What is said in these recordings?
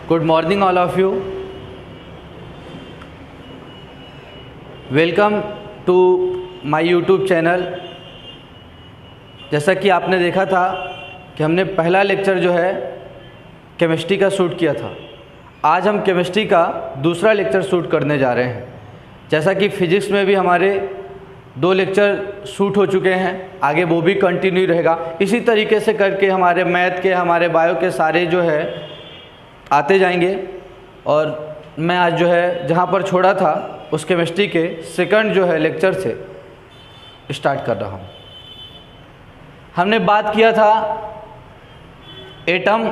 Good morning all of you. Welcome to my YouTube channel. जैसा कि आपने देखा था कि हमने पहला लेक्चर जो है केमिस्ट्री का शूट किया था। आज हम केमिस्ट्री का दूसरा लेक्चर शूट करने जा रहे हैं। जैसा कि फिजिक्स में भी हमारे 2 लेक्चर शूट हो चुके हैं, आगे वो भी कंटिन्यू रहेगा। इसी तरीके से करके हमारे मैथ के, हमारे बायो के सारे जो है आते जाएंगे। और मैं आज जो है जहाँ पर छोड़ा था उस केमिस्ट्री के सेकंड जो है लेक्चर से स्टार्ट कर रहा हूँ। हमने बात किया था एटम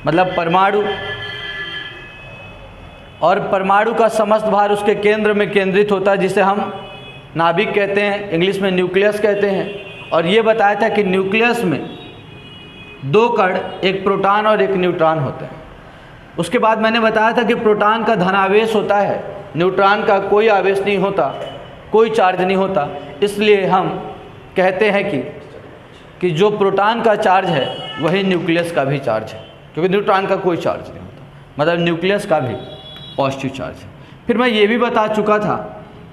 मतलब परमाणु, और परमाणु का समस्त भार उसके केंद्र में केंद्रित होता है, जिसे हम नाभिक कहते हैं, इंग्लिश में न्यूक्लियस कहते हैं। और ये बताया था कि न्यूक्लियस में 2 कण, एक प्रोटॉन और एक न्यूट्रॉन होते हैं। उसके बाद मैंने बताया था कि प्रोटॉन का धनावेश होता है, न्यूट्रॉन का कोई आवेश नहीं होता, कोई चार्ज नहीं होता। इसलिए हम कहते हैं कि जो प्रोटॉन का चार्ज है वही न्यूक्लियस का भी चार्ज है, क्योंकि न्यूट्रॉन का कोई चार्ज नहीं होता, मतलब न्यूक्लियस का भी पॉजिटिव चार्ज है। फिर मैं ये भी बता चुका था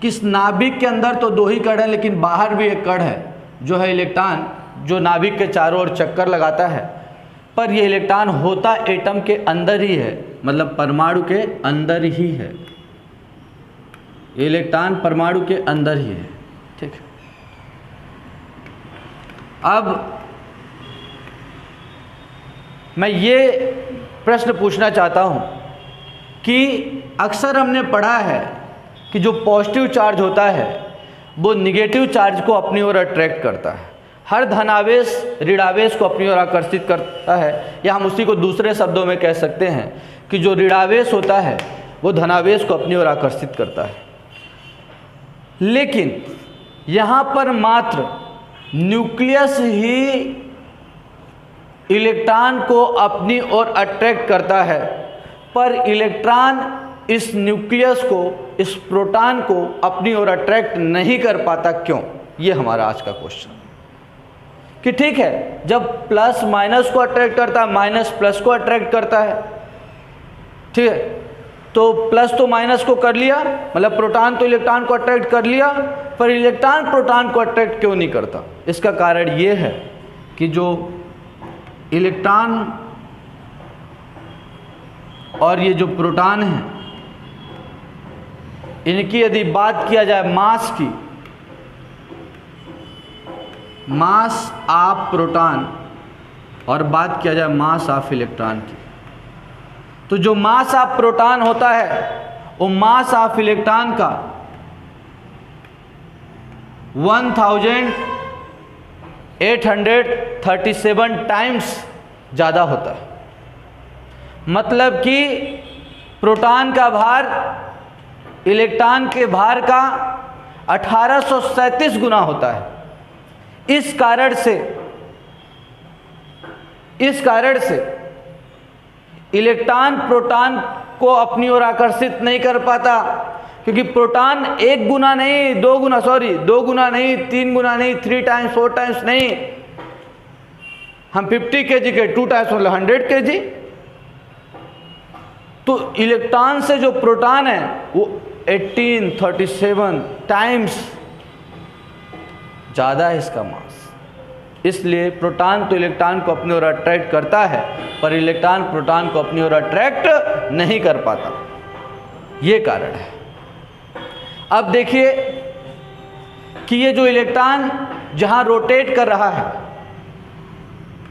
कि इस नाभिक के अंदर तो 2 ही कण हैं, लेकिन बाहर भी एक कण है जो है इलेक्ट्रॉन, जो नाभिक के चारों ओर चक्कर लगाता है। पर ये इलेक्ट्रॉन होता एटम के अंदर ही है, मतलब परमाणु के अंदर ही है। इलेक्ट्रॉन परमाणु के अंदर ही है, ठीक है। अब मैं ये प्रश्न पूछना चाहता हूँ कि अक्सर हमने पढ़ा है कि जो पॉजिटिव चार्ज होता है वो निगेटिव चार्ज को अपनी ओर अट्रैक्ट करता है। हर धनावेश ऋणावेश को अपनी ओर आकर्षित करता है, या हम उसी को दूसरे शब्दों में कह सकते हैं कि जो ऋणावेश होता है वो धनावेश को अपनी ओर आकर्षित करता है। लेकिन यहाँ पर मात्र न्यूक्लियस ही इलेक्ट्रॉन को अपनी ओर अट्रैक्ट करता है, पर इलेक्ट्रॉन इस न्यूक्लियस को, इस प्रोटॉन को अपनी ओर अट्रैक्ट नहीं कर पाता। क्यों? ये हमारा आज का क्वेश्चन। कि ठीक है, जब प्लस माइनस को अट्रैक्ट करता है, माइनस प्लस को अट्रैक्ट करता है, ठीक है, तो प्लस तो माइनस को कर लिया, मतलब प्रोटॉन तो इलेक्ट्रॉन को अट्रैक्ट कर लिया, पर इलेक्ट्रॉन प्रोटॉन को अट्रैक्ट क्यों नहीं करता? इसका कारण ये है कि जो इलेक्ट्रॉन और ये जो प्रोटॉन है, इनकी यदि बात किया जाए मास की, मास ऑफ प्रोटॉन, और बात किया जाए मास ऑफ इलेक्ट्रॉन की, तो जो मास ऑफ प्रोटॉन होता है वो मास ऑफ इलेक्ट्रॉन का 1837 टाइम्स ज़्यादा होता है। मतलब कि प्रोटॉन का भार इलेक्ट्रॉन के भार का 1837 गुना होता है। इस कारण से इलेक्ट्रॉन प्रोटॉन को अपनी ओर आकर्षित नहीं कर पाता, क्योंकि प्रोटॉन 1 गुना नहीं, 2 गुना, 2 गुना नहीं, 3 गुना नहीं, 3 टाइम्स 4 टाइम्स नहीं, हम 50 kg के 2 टाइम्स मतलब 100 kg। तो इलेक्ट्रॉन से जो प्रोटॉन है वो 1837 टाइम्स ज़्यादा है इसका मास। इसलिए प्रोटॉन तो इलेक्ट्रॉन को अपनी ओर अट्रैक्ट करता है, पर इलेक्ट्रॉन प्रोटॉन को अपनी ओर अट्रैक्ट नहीं कर पाता। ये कारण है। अब देखिए कि ये जो इलेक्ट्रॉन जहाँ रोटेट कर रहा है,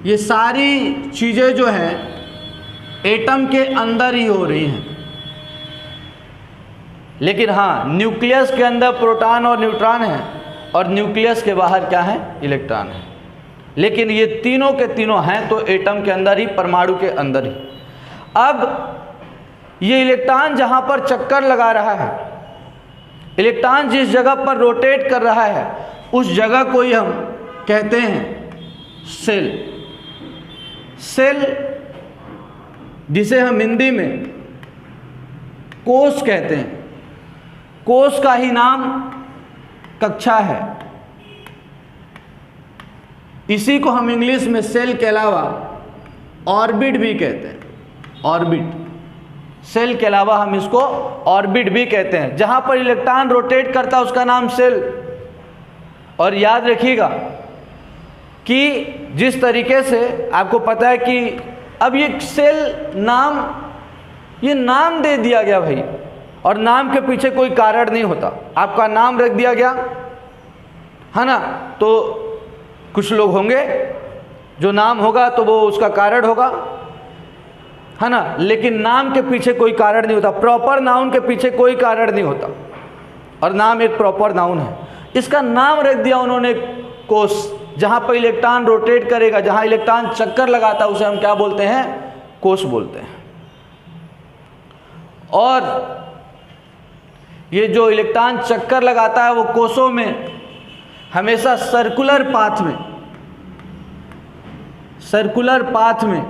ये सारी चीज़ें जो हैं एटम के अंदर ही हो रही हैं। लेकिन हाँ, न्यूक्लियस के अंदर प्रोटॉन और न्यूट्रॉन है, और न्यूक्लियस के बाहर क्या है? इलेक्ट्रॉन है। लेकिन ये तीनों के तीनों हैं तो एटम के अंदर ही, परमाणु के अंदर ही। अब ये इलेक्ट्रॉन जहाँ पर चक्कर लगा रहा है, इलेक्ट्रॉन जिस जगह पर रोटेट कर रहा है, उस जगह को ही हम कहते हैं सेल। सेल, जिसे हम हिंदी में कोश कहते हैं। कोश का ही नाम कक्षा है। इसी को हम इंग्लिश में सेल के अलावा ऑर्बिट भी कहते हैं, ऑर्बिट। सेल के अलावा हम इसको ऑर्बिट भी कहते हैं। जहाँ पर इलेक्ट्रॉन रोटेट करता है उसका नाम सेल। और याद रखिएगा कि जिस तरीके से आपको पता है कि अब ये सेल नाम, ये नाम दे दिया गया भाई, और नाम के पीछे कोई कारण नहीं होता। आपका नाम रख दिया गया है ना, तो कुछ लोग होंगे जो नाम होगा तो वो उसका कारण होगा, है ना, लेकिन नाम के पीछे कोई कारण नहीं होता। प्रॉपर नाउन के पीछे कोई कारण नहीं होता, और नाम एक प्रॉपर नाउन है। इसका नाम रख दिया उन्होंने कोश। जहाँ पर इलेक्ट्रॉन रोटेट करेगा, जहाँ इलेक्ट्रॉन चक्कर लगाता है, उसे हम क्या बोलते हैं? कोश बोलते हैं। और ये जो इलेक्ट्रॉन चक्कर लगाता है वो कोशों में हमेशा सर्कुलर पाथ में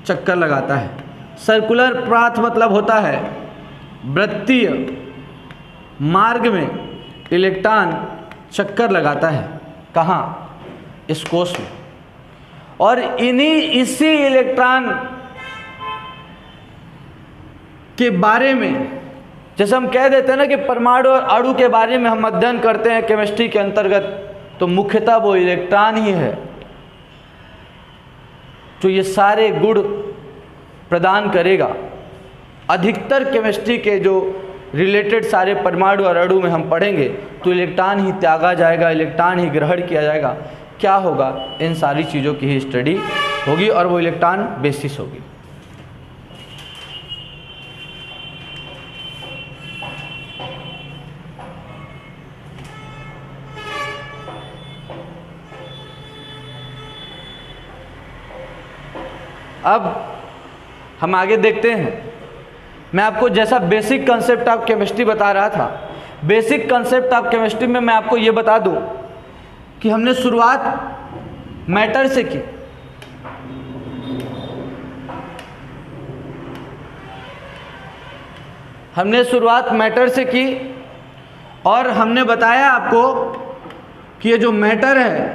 चक्कर लगाता है। सर्कुलर पाथ मतलब होता है वृत्तीय मार्ग में इलेक्ट्रॉन चक्कर लगाता है। कहाँ? इस कोश में। और इसी इलेक्ट्रॉन के बारे में, जैसे हम कह देते हैं ना कि परमाणु और अणु के बारे में हम अध्ययन करते हैं केमिस्ट्री के अंतर्गत, तो मुख्यतः वो इलेक्ट्रॉन ही है जो ये सारे गुण प्रदान करेगा। अधिकतर केमिस्ट्री के जो रिलेटेड सारे परमाणु और अणु में हम पढ़ेंगे तो इलेक्ट्रॉन ही त्यागा जाएगा, इलेक्ट्रॉन ही ग्रहण किया जाएगा। क्या होगा? इन सारी चीज़ों की ही स्टडी होगी और वो इलेक्ट्रॉन बेसिस होगी। अब हम आगे देखते हैं। मैं आपको जैसा बेसिक कंसेप्ट ऑफ केमिस्ट्री बता रहा था, बेसिक कंसेप्ट ऑफ केमिस्ट्री में मैं आपको ये बता दूं कि हमने शुरुआत मैटर से की। हमने शुरुआत मैटर से की और हमने बताया आपको कि ये जो मैटर है,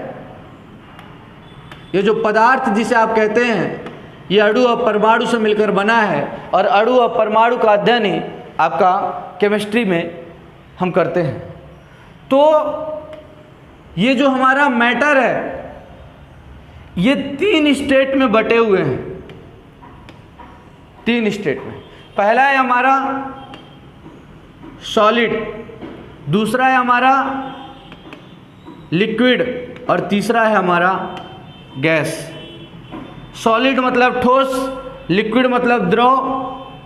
ये जो पदार्थ जिसे आप कहते हैं, ये अणु और परमाणु से मिलकर बना है और अणु और परमाणु का अध्ययन ही आपका केमिस्ट्री में हम करते हैं। तो ये जो हमारा मैटर है ये 3 स्टेट में बटे हुए हैं, 3 स्टेट में। पहला है हमारा सॉलिड, दूसरा है हमारा लिक्विड और तीसरा है हमारा गैस। सॉलिड मतलब ठोस, लिक्विड मतलब द्रव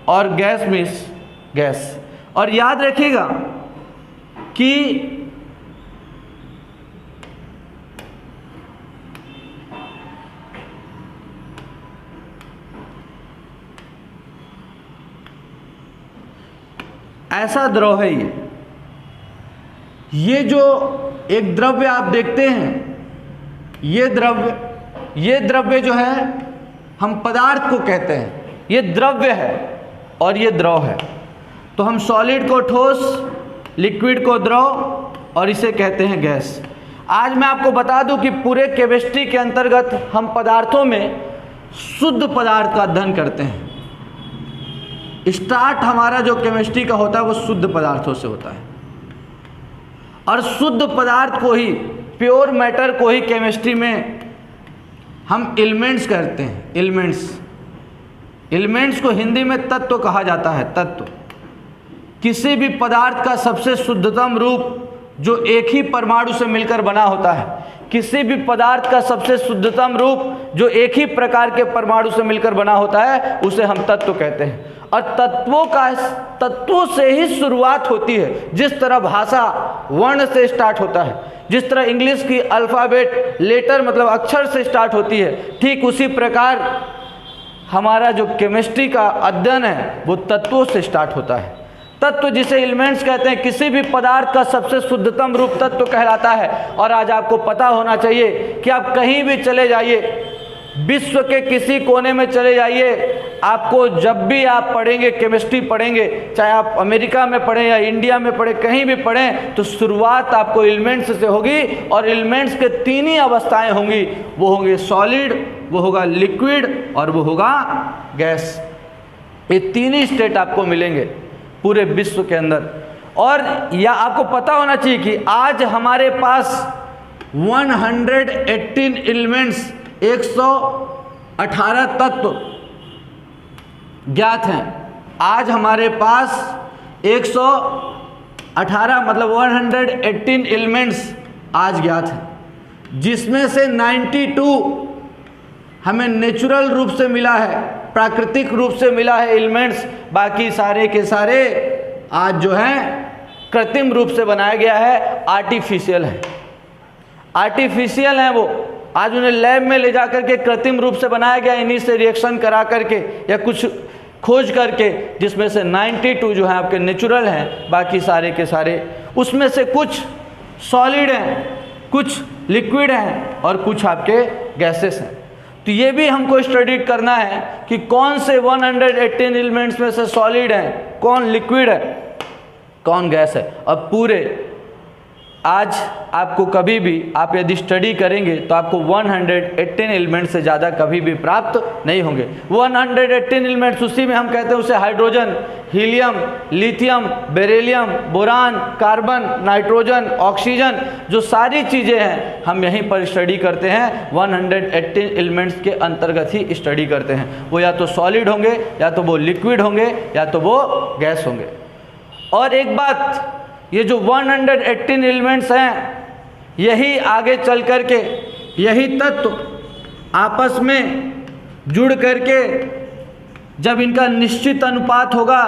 और गैस मीन्स गैस। और याद रखिएगा कि ऐसा द्रव है ये जो एक द्रव्य आप देखते हैं, ये द्रव्य जो है हम पदार्थ को कहते हैं, ये द्रव्य है और ये द्रव है। तो हम सॉलिड को ठोस, लिक्विड को द्रव और इसे कहते हैं गैस। आज मैं आपको बता दूं कि पूरे केमिस्ट्री के अंतर्गत हम पदार्थों में शुद्ध पदार्थ का अध्ययन करते हैं। स्टार्ट हमारा जो केमिस्ट्री का होता है वो शुद्ध पदार्थों से होता है और शुद्ध पदार्थ को ही, प्योर मैटर को ही केमिस्ट्री में हम एलिमेंट्स कहते हैं। एलिमेंट्स को हिंदी में तत्व कहा जाता है। तत्व किसी भी पदार्थ का सबसे शुद्धतम रूप जो एक ही परमाणु से मिलकर बना होता है, किसी भी पदार्थ का सबसे शुद्धतम रूप जो एक ही प्रकार के परमाणु से मिलकर बना होता है उसे हम तत्व कहते हैं। और तत्वों से ही शुरुआत होती है। जिस तरह भाषा वर्ण से स्टार्ट होता है, जिस तरह इंग्लिश की अल्फ़ाबेट लेटर मतलब अक्षर से स्टार्ट होती है, ठीक उसी प्रकार हमारा जो केमिस्ट्री का अध्ययन है वो तत्वों से स्टार्ट होता है। तत्व जिसे एलिमेंट्स कहते हैं, किसी भी पदार्थ का सबसे शुद्धतम रूप तत्व कहलाता है। और आज आपको पता होना चाहिए कि आप कहीं भी चले जाइए, विश्व के किसी कोने में चले जाइए, आपको जब भी आप पढ़ेंगे, केमिस्ट्री पढ़ेंगे, चाहे आप अमेरिका में पढ़ें या इंडिया में पढ़ें, कहीं भी पढ़ें, तो शुरुआत आपको एलिमेंट्स से होगी और एलिमेंट्स के तीन ही अवस्थाएं होंगी। वो होंगे सॉलिड, वो होगा लिक्विड और वो होगा गैस। ये तीन ही स्टेट आपको मिलेंगे पूरे विश्व के अंदर। और या आपको पता होना चाहिए कि आज हमारे पास 118 एलिमेंट्स, 118 तत्व ज्ञात हैं। आज हमारे पास 118 मतलब 118 एलिमेंट्स आज ज्ञात हैं, जिसमें से 92 हमें नेचुरल रूप से मिला है, प्राकृतिक रूप से मिला है एलिमेंट्स। बाकी सारे के सारे आज जो हैं कृत्रिम रूप से बनाया गया है, आर्टिफिशियल है, आर्टिफिशियल हैं वो। आज उन्हें लैब में ले जा करके कृत्रिम रूप से बनाया गया, इन्हीं से रिएक्शन करा करके या कुछ खोज करके, जिसमें से 92 जो है आपके नेचुरल हैं, बाकी सारे के सारे उसमें से कुछ सॉलिड हैं, कुछ लिक्विड हैं और कुछ आपके गैसेस हैं। तो ये भी हमको स्टडी करना है कि कौन से 118 एलिमेंट्स में से सॉलिड हैं, कौन लिक्विड है, कौन गैस है। अब पूरे आज आपको कभी भी आप यदि स्टडी करेंगे तो आपको 118 एलिमेंट से ज़्यादा कभी भी प्राप्त नहीं होंगे। 118 एलिमेंट्स, उसी में हम कहते हैं उसे hydrogen, helium, lithium, beryllium, boron, carbon, nitrogen, oxygen, जो सारी चीज़ें हैं हम यहीं पर स्टडी करते हैं। 118 एलिमेंट्स के अंतर्गत ही स्टडी करते हैं। वो या तो सॉलिड होंगे, या तो वो लिक्विड होंगे, या तो वो गैस होंगे। और एक बात, ये जो 118 एलिमेंट्स हैं, यही आगे चल करके यही तत्व आपस में जुड़ करके जब इनका निश्चित अनुपात होगा,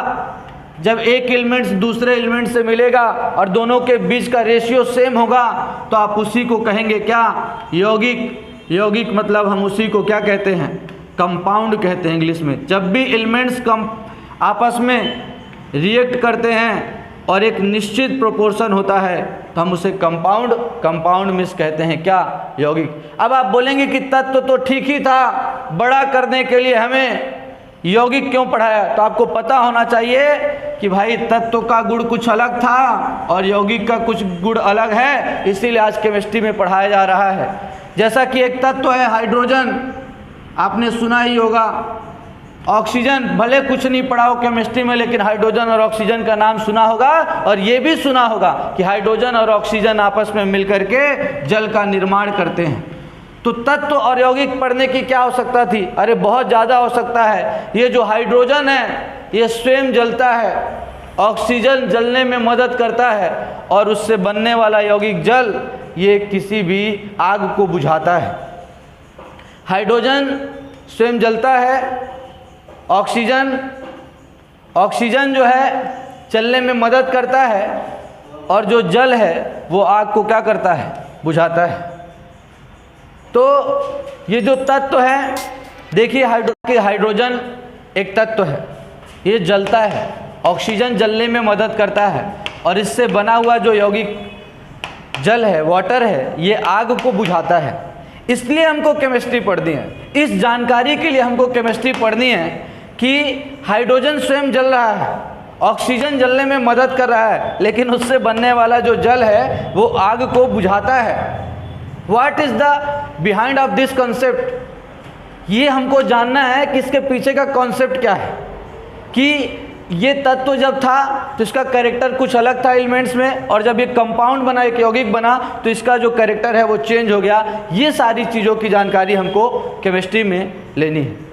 जब एक एलिमेंट्स दूसरे एलिमेंट से मिलेगा और दोनों के बीच का रेशियो सेम होगा, तो आप उसी को कहेंगे क्या, यौगिक। यौगिक मतलब हम उसी को क्या कहते हैं, कंपाउंड कहते हैं इंग्लिश में। जब भी एलिमेंट्स आपस में रिएक्ट करते हैं और एक निश्चित प्रोपोर्शन होता है तो हम उसे कंपाउंड मिक्स कहते हैं क्या, यौगिक। अब आप बोलेंगे कि तत्व तो ठीक ही था, बड़ा करने के लिए हमें यौगिक क्यों पढ़ाया। तो आपको पता होना चाहिए कि भाई तत्व का गुण कुछ अलग था और यौगिक का कुछ गुण अलग है, इसीलिए आज केमिस्ट्री में पढ़ाया जा रहा है। जैसा कि एक तत्व है हाइड्रोजन, आपने सुना ही होगा। ऑक्सीजन, भले कुछ नहीं पढ़ा हो केमिस्ट्री में, लेकिन हाइड्रोजन और ऑक्सीजन का नाम सुना होगा। और ये भी सुना होगा कि हाइड्रोजन और ऑक्सीजन आपस में मिलकर के जल का निर्माण करते हैं। तो तत्व और यौगिक पढ़ने की क्या आवश्यकता थी, अरे बहुत ज़्यादा आवश्यकता है। ये जो हाइड्रोजन है ये स्वयं जलता है, ऑक्सीजन जलने में मदद करता है, और उससे बनने वाला यौगिक जल ये किसी भी आग को बुझाता है। हाइड्रोजन स्वयं जलता है, ऑक्सीजन जो है चलने में मदद करता है, और जो जल है वो आग को क्या करता है, बुझाता है। तो ये जो तत्व है, देखिए हाइड्रोजन एक तत्व है, ये जलता है, ऑक्सीजन जलने में मदद करता है, और इससे बना हुआ जो यौगिक जल है, वाटर है, ये आग को बुझाता है। इसलिए हमको केमिस्ट्री पढ़नी है, इस जानकारी के लिए हमको केमिस्ट्री पढ़नी है कि हाइड्रोजन स्वयं जल रहा है, ऑक्सीजन जलने में मदद कर रहा है, लेकिन उससे बनने वाला जो जल है वो आग को बुझाता है। What is the behind of this concept, ये हमको जानना है कि इसके पीछे का कॉन्सेप्ट क्या है। कि ये तत्व जब था तो इसका कैरेक्टर कुछ अलग था एलिमेंट्स में, और जब ये कंपाउंड बना, एक यौगिक बना, तो इसका जो कैरेक्टर है वो चेंज हो गया। ये सारी चीज़ों की जानकारी हमको केमिस्ट्री में लेनी है।